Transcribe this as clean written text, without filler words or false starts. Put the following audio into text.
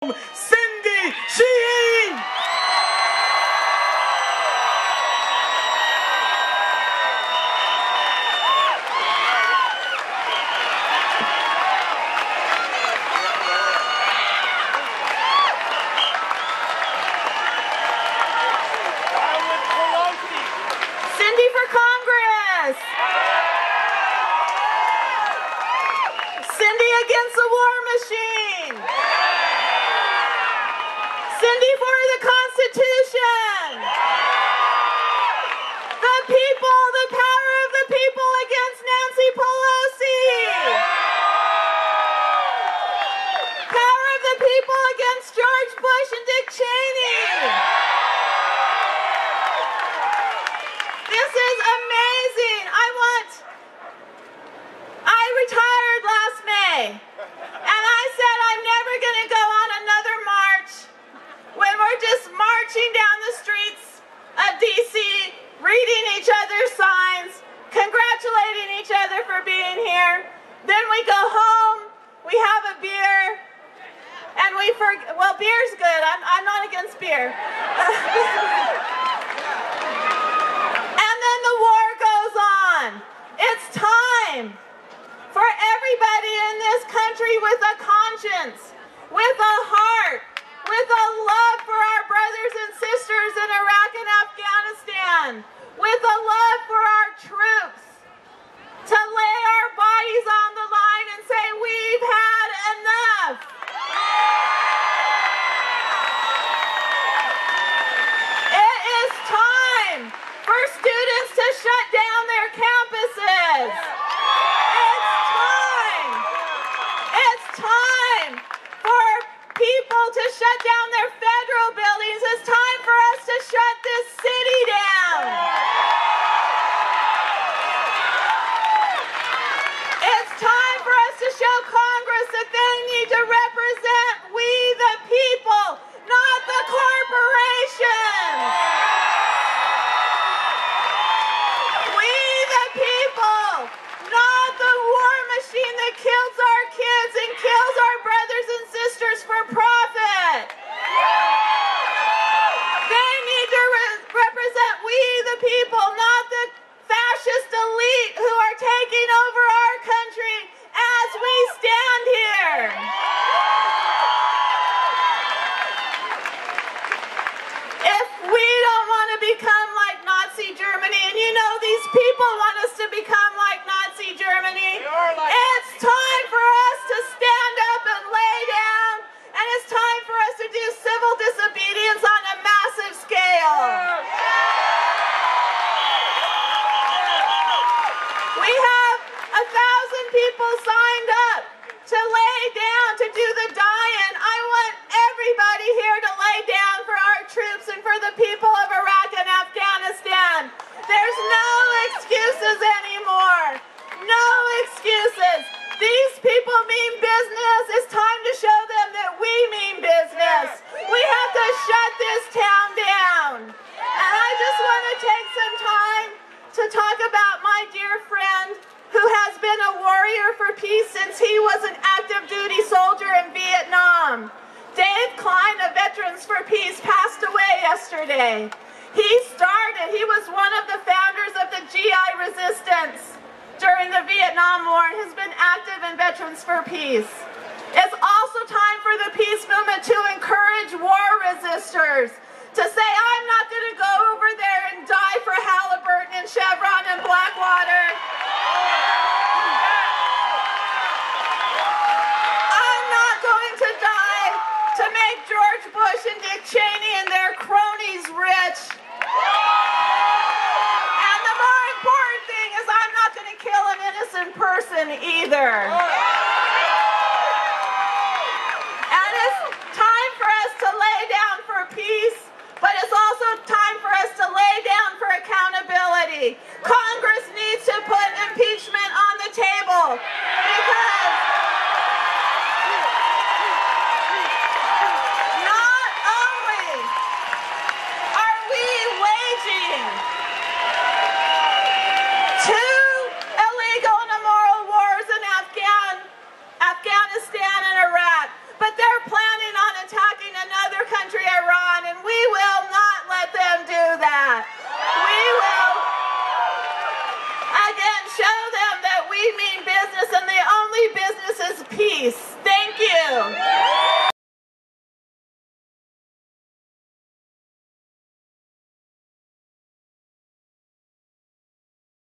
Sheehan! Cindy for Congress! Cindy against the war machine! Cindy for the Constitution! The people, the power of the people against Nancy Pelosi! Power of the people against George Bush and Dick Cheney! This is amazing. I retired last May, and I said I'm never going to go on another march when we're just marching down the streets of D.C., reading each other's signs, congratulating each other for being here. Then we go home, we have a beer, and well, beer's good. I'm not against beer. It's time for everybody in this country with a conscience, with a heart, with a love for our brothers and sisters in Iraq and Afghanistan, with a love for our troops, to lay our bodies on the line and say, we've had enough. It is time for students to shut down their campuses. It's time for people to shut down their federal buildings. It's time for us to shut this city down. It's time for us to show Congress that they need to represent we the people, not the corporations. That kills our kids and kills our brothers and sisters for profit. They need to represent we the people, not the fascist elite who are taking over our country as we stand here. If we don't want to become like Nazi Germany, and you know these people want us to become like Nazi Germany, it's time for us to stand up and lay down, and it's time for us to do civil disobedience on a massive scale. We have 1,000 people signed up to lay down, to do the die-in. I want everybody here to lay down for our troops and for the people of Iraq and Afghanistan. There's no excuses anymore. No excuses. These people mean business. It's time to show them that we mean business. We have to shut this town down. And I just want to take some time to talk about my dear friend who has been a warrior for peace since he was an active duty soldier in Vietnam. Dave Klein of Veterans for Peace passed away yesterday. He was one of the founders of the GI resistance during the Vietnam War and has been active in Veterans for Peace. It's also time for the peace movement to encourage war resistors to say, I'm not going to go over there and die for Halliburton and Chevron and Blackwater.